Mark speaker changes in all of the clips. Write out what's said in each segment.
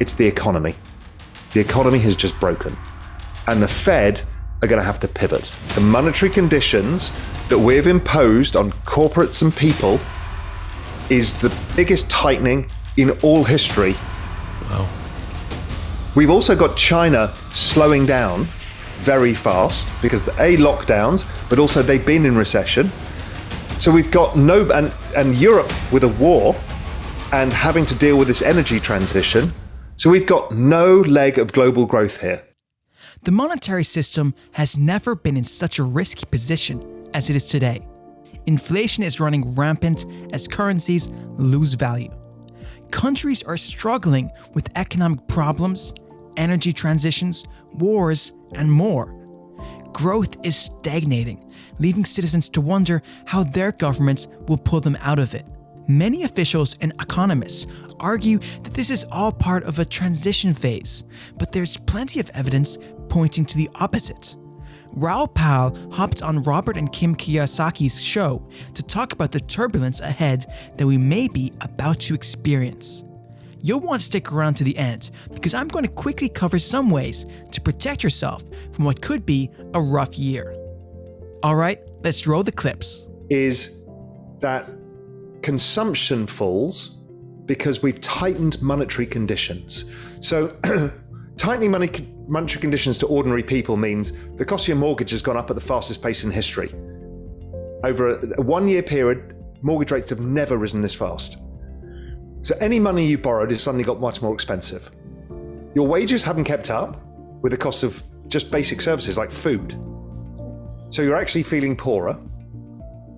Speaker 1: It's the economy. The economy has just broken. And the Fed are going to have to pivot. The monetary conditions that we've imposed on corporates and people is the biggest tightening in all history.
Speaker 2: Wow.
Speaker 1: We've also got China slowing down very fast because the lockdowns, but also they've been in recession. So we've got and Europe with a war and having to deal with this energy transition. So we've got no leg of global growth here.
Speaker 3: The monetary system has never been in such a risky position as it is today. Inflation is running rampant as currencies lose value. Countries are struggling with economic problems, energy transitions, wars, and more. Growth is stagnating, leaving citizens to wonder how their governments will pull them out of it. Many officials and economists argue that this is all part of a transition phase, but there's plenty of evidence pointing to the opposite. Raoul Pal hopped on Robert and Kim Kiyosaki's show to talk about the turbulence ahead that we may be about to experience. You'll want to stick around to the end because I'm going to quickly cover some ways to protect yourself from what could be a rough year. All right, let's roll the clips.
Speaker 1: Is that consumption falls because we've tightened monetary conditions. So tightening monetary conditions to ordinary people means the cost of your mortgage has gone up at the fastest pace in history. Over a 1 year period, mortgage rates have never risen this fast. So any money you borrowed has suddenly got much more expensive. Your wages haven't kept up with the cost of just basic services like food. So you're actually feeling poorer.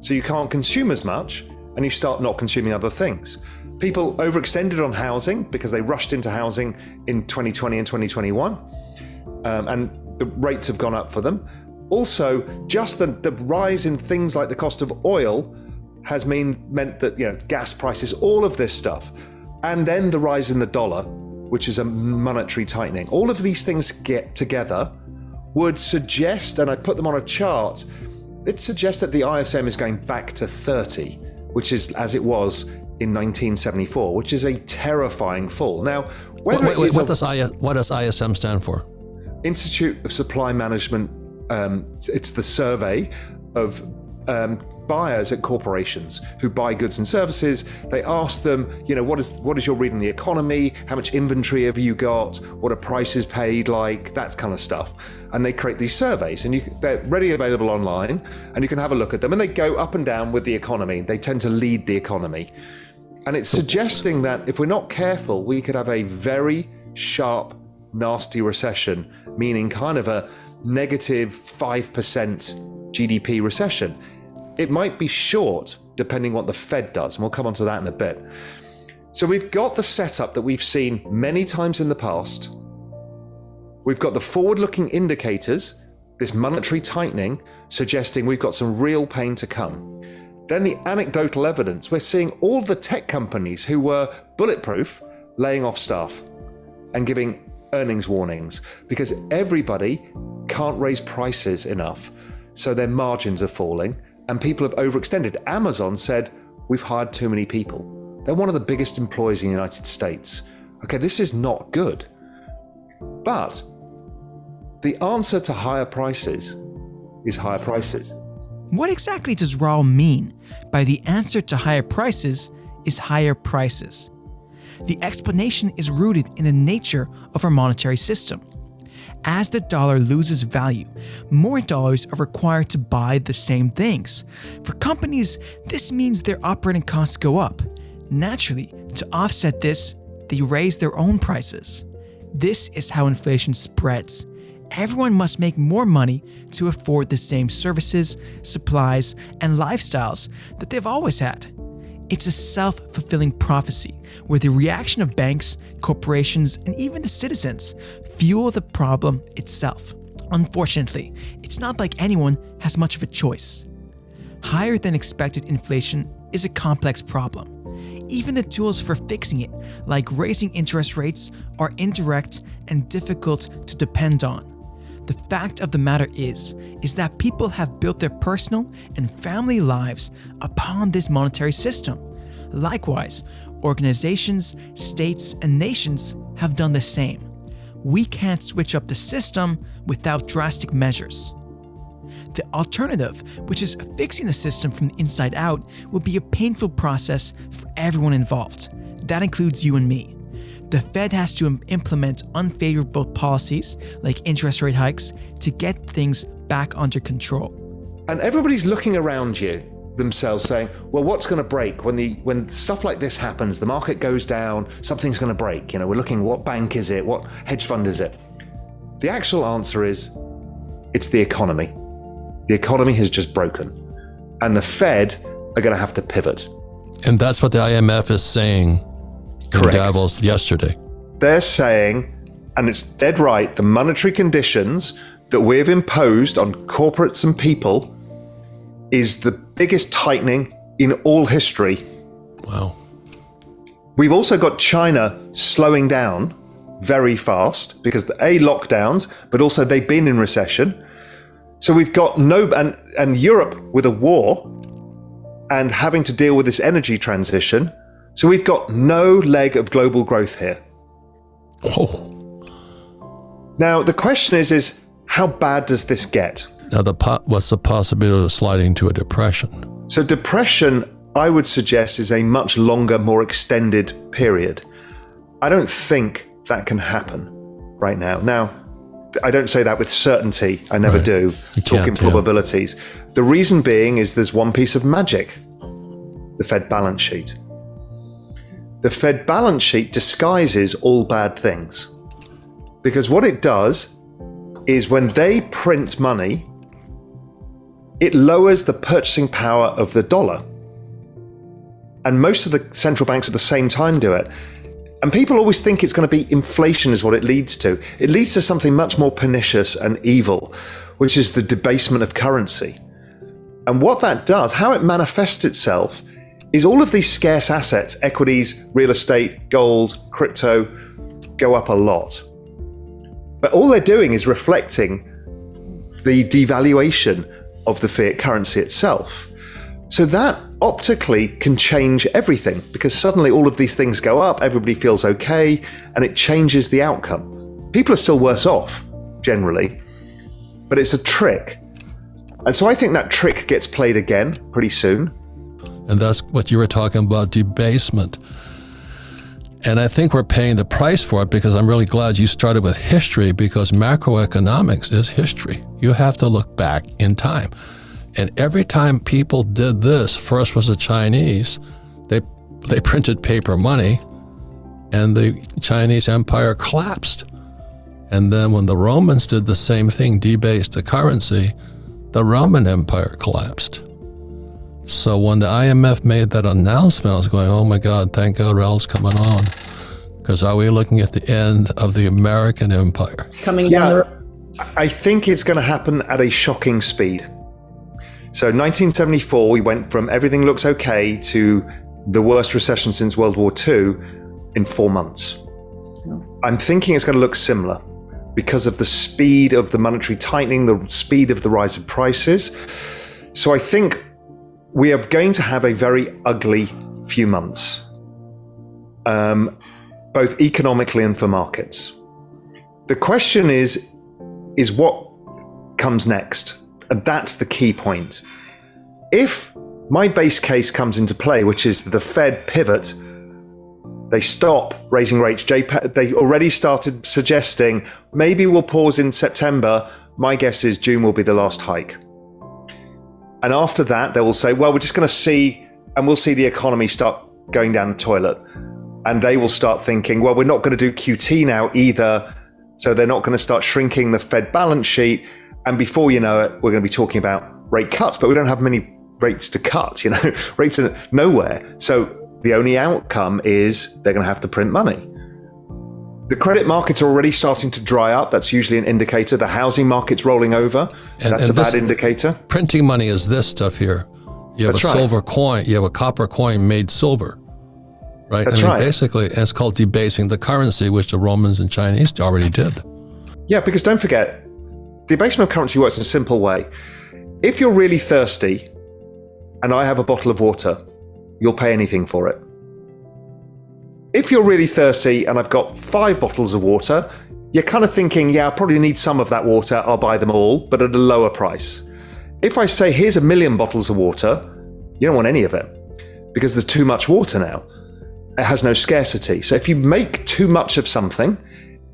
Speaker 1: So you can't consume as much and you start not consuming other things. People overextended on housing because they rushed into housing in 2020 and 2021, and the rates have gone up for them. Also, just the rise in things like the cost of oil has meant that gas prices, all of this stuff, and then the rise in the dollar, which is a monetary tightening. All of these things get together would suggest, and I put them on a chart, it suggests that the ISM is going back to 30, which is as it was in 1974, which is a terrifying fall. Now, what
Speaker 2: does ISM stand for?
Speaker 1: Institute of Supply Management. It's the survey of buyers at corporations who buy goods and services. They ask them, what is your read on the economy? How much inventory have you got? What are prices paid like? That kind of stuff. And they create these surveys, and they're readily available online, and you can have a look at them. And they go up and down with the economy. They tend to lead the economy. And it's suggesting that if we're not careful, we could have a very sharp, nasty recession, meaning kind of a negative 5% GDP recession. It might be short, depending what the Fed does, and we'll come on to that in a bit. So we've got the setup that we've seen many times in the past. We've got the forward-looking indicators, this monetary tightening, suggesting we've got some real pain to come. Then the anecdotal evidence, we're seeing all the tech companies who were bulletproof laying off staff and giving earnings warnings because everybody can't raise prices enough, so their margins are falling. And people have overextended. Amazon said, we've hired too many people. They're one of the biggest employers in the United States. Okay, this is not good. But the answer to higher prices is higher prices.
Speaker 3: What exactly does Raoul mean by the answer to higher prices is higher prices? The explanation is rooted in the nature of our monetary system. As the dollar loses value, more dollars are required to buy the same things. For companies, this means their operating costs go up. Naturally, to offset this, they raise their own prices. This is how inflation spreads. Everyone must make more money to afford the same services, supplies, and lifestyles that they've always had. It's a self-fulfilling prophecy where the reaction of banks, corporations, and even the citizens fuel the problem itself. Unfortunately, it's not like anyone has much of a choice. Higher than expected inflation is a complex problem. Even the tools for fixing it, like raising interest rates, are indirect and difficult to depend on. The fact of the matter is that people have built their personal and family lives upon this monetary system. Likewise, Organizations, states, and nations have done the same. We can't switch up the system without drastic measures. The alternative, which is fixing the system from the inside out, will be a painful process for everyone involved. That includes you and me. The Fed has to implement unfavorable policies like interest rate hikes to get things back under control.
Speaker 1: And everybody's looking around you themselves saying, well, what's going to break? When stuff like this happens, the market goes down, something's going to break. We're looking, what bank is it? What hedge fund is it? The actual answer is, it's the economy. The economy has just broken. And the Fed are going to have to pivot.
Speaker 2: And that's what the IMF is saying in Davos yesterday.
Speaker 1: They're saying, and it's dead right, the monetary conditions that we've imposed on corporates and people is the biggest tightening in all history.
Speaker 2: Wow.
Speaker 1: We've also got China slowing down very fast because lockdowns, but also they've been in recession. So we've got and Europe with a war and having to deal with this energy transition. So we've got no leg of global growth here.
Speaker 2: Oh.
Speaker 1: Now, the question is how bad does this get?
Speaker 2: Now, what's the possibility of sliding to a depression?
Speaker 1: So depression, I would suggest, is a much longer, more extended period. I don't think that can happen right now. Now, I don't say that with certainty. I never do. Talking probabilities. The reason being is there's one piece of magic. The Fed balance sheet. The Fed balance sheet disguises all bad things. Because what it does is when they print money, it lowers the purchasing power of the dollar. And most of the central banks at the same time do it. And people always think it's going to be inflation is what it leads to. It leads to something much more pernicious and evil, which is the debasement of currency. And what that does, how it manifests itself, is all of these scarce assets, equities, real estate, gold, crypto, go up a lot. But all they're doing is reflecting the devaluation of the fiat currency itself. So that optically can change everything because suddenly all of these things go up, everybody feels okay, and it changes the outcome. People are still worse off, generally, but it's a trick. And so I think that trick gets played again pretty soon.
Speaker 2: And that's what you were talking about, debasement. And I think we're paying the price for it because I'm really glad you started with history because macroeconomics is history. You have to look back in time. And every time people did this, first was the Chinese, they printed paper money and the Chinese empire collapsed. And then when the Romans did the same thing, debased the currency, the Roman Empire collapsed. So when the IMF made that announcement, I was going, oh my God, thank God Raoul's coming on. Because are we looking at the end of the American Empire?
Speaker 4: Coming down the road.
Speaker 1: I think it's going to happen at a shocking speed. So 1974, we went from everything looks okay to the worst recession since World War II in 4 months. I'm thinking it's going to look similar because of the speed of the monetary tightening, the speed of the rise of prices. So I think we are going to have a very ugly few months, both economically and for markets. The question is what comes next? And that's the key point. If my base case comes into play, which is the Fed pivot, they stop raising rates. They already started suggesting maybe we'll pause in September. My guess is June will be the last hike. And after that, they will say, well, we're just going to see, and we'll see the economy start going down the toilet. And they will start thinking, well, we're not going to do QT now either. So they're not going to start shrinking the Fed balance sheet. And before you know it, we're going to be talking about rate cuts, but we don't have many rates to cut, rates are nowhere. So the only outcome is they're going to have to print money. The credit markets are already starting to dry up. That's usually an indicator. The housing market's rolling over. That's a bad indicator.
Speaker 2: Printing money is this stuff here. You have silver coin, you have a copper coin made silver, right?
Speaker 1: That's right.
Speaker 2: Basically, and it's called debasing the currency, which the Romans and Chinese already did.
Speaker 1: Yeah, because don't forget, the debasement of currency works in a simple way. If you're really thirsty and I have a bottle of water, you'll pay anything for it. if you're really thirsty and I've got 5 bottles of water, you're kind of thinking, yeah, I probably need some of that water, I'll buy them all, but at a lower price. If I say, here's 1 million bottles of water, you don't want any of it because there's too much water now. It has no scarcity. So if you make too much of something,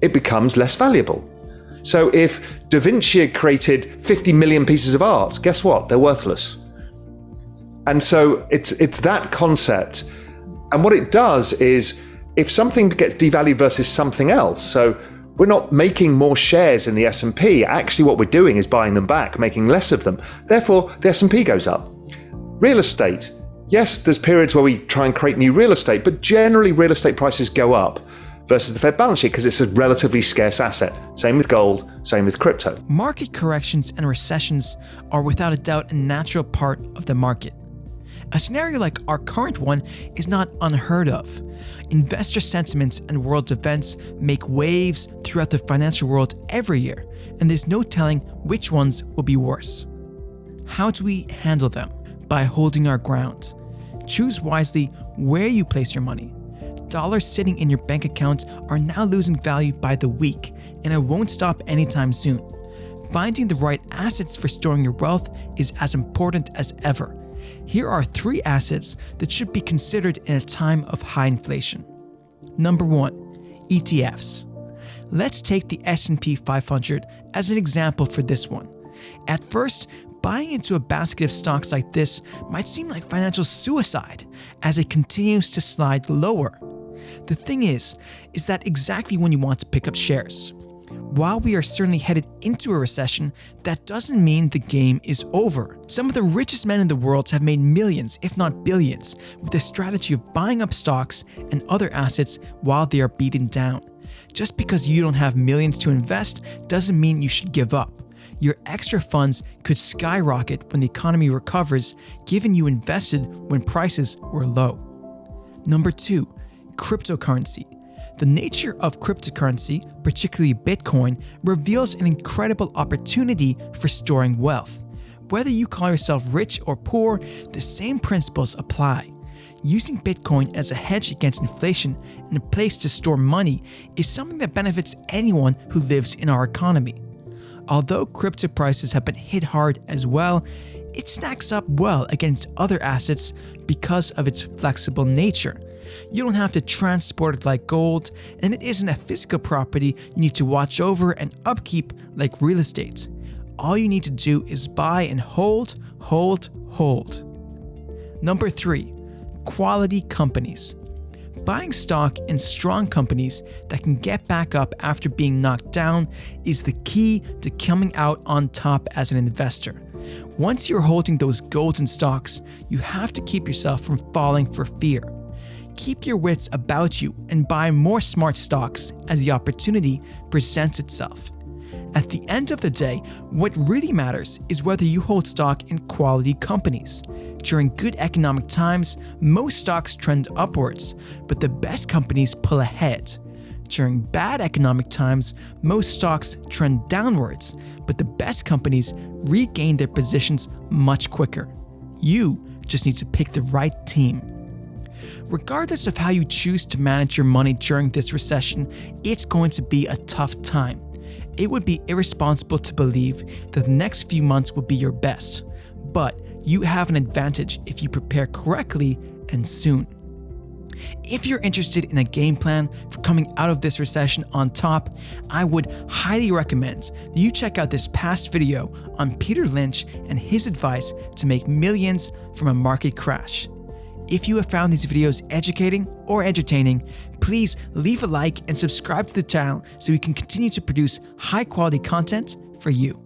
Speaker 1: it becomes less valuable. So if Da Vinci had created 50 million pieces of art, guess what? They're worthless. And so it's that concept. And what it does is, if something gets devalued versus something else, so we're not making more shares in the S&P. Actually, what we're doing is buying them back, making less of them. Therefore, the S&P goes up. Real estate. Yes, there's periods where we try and create new real estate, but generally real estate prices go up versus the Fed balance sheet because it's a relatively scarce asset. Same with gold, same with crypto.
Speaker 3: Market corrections and recessions are without a doubt a natural part of the market. A scenario like our current one is not unheard of. Investor sentiments and world events make waves throughout the financial world every year, and there's no telling which ones will be worse. How do we handle them? By holding our ground. Choose wisely where you place your money. Dollars sitting in your bank account are now losing value by the week, and it won't stop anytime soon. Finding the right assets for storing your wealth is as important as ever. Here are 3 assets that should be considered in a time of high inflation. Number 1, ETFs. Let's take the S&P 500 as an example for this one. At first, buying into a basket of stocks like this might seem like financial suicide as it continues to slide lower. The thing is that exactly when you want to pick up shares. While we are certainly headed into a recession, that doesn't mean the game is over. Some of the richest men in the world have made millions, if not billions, with the strategy of buying up stocks and other assets while they are beaten down. Just because you don't have millions to invest doesn't mean you should give up. Your extra funds could skyrocket when the economy recovers, given you invested when prices were low. Number 2, cryptocurrency. The nature of cryptocurrency, particularly Bitcoin, reveals an incredible opportunity for storing wealth. Whether you call yourself rich or poor, the same principles apply. Using Bitcoin as a hedge against inflation and a place to store money is something that benefits anyone who lives in our economy. Although crypto prices have been hit hard as well, it stacks up well against other assets because of its flexible nature. You don't have to transport it like gold, and it isn't a physical property you need to watch over and upkeep like real estate. All you need to do is buy and hold. Number 3, quality companies. Buying stock in strong companies that can get back up after being knocked down is the key to coming out on top as an investor. Once you're holding those golden stocks, you have to keep yourself from falling for fear. Keep your wits about you and buy more smart stocks as the opportunity presents itself. At the end of the day, what really matters is whether you hold stock in quality companies. During good economic times, most stocks trend upwards, but the best companies pull ahead. During bad economic times, most stocks trend downwards, but the best companies regain their positions much quicker. You just need to pick the right team. Regardless of how you choose to manage your money during this recession, it's going to be a tough time. It would be irresponsible to believe that the next few months will be your best, but you have an advantage if you prepare correctly and soon. If you're interested in a game plan for coming out of this recession on top, I would highly recommend that you check out this past video on Peter Lynch and his advice to make millions from a market crash. If you have found these videos educating or entertaining, please leave a like and subscribe to the channel so we can continue to produce high quality content for you.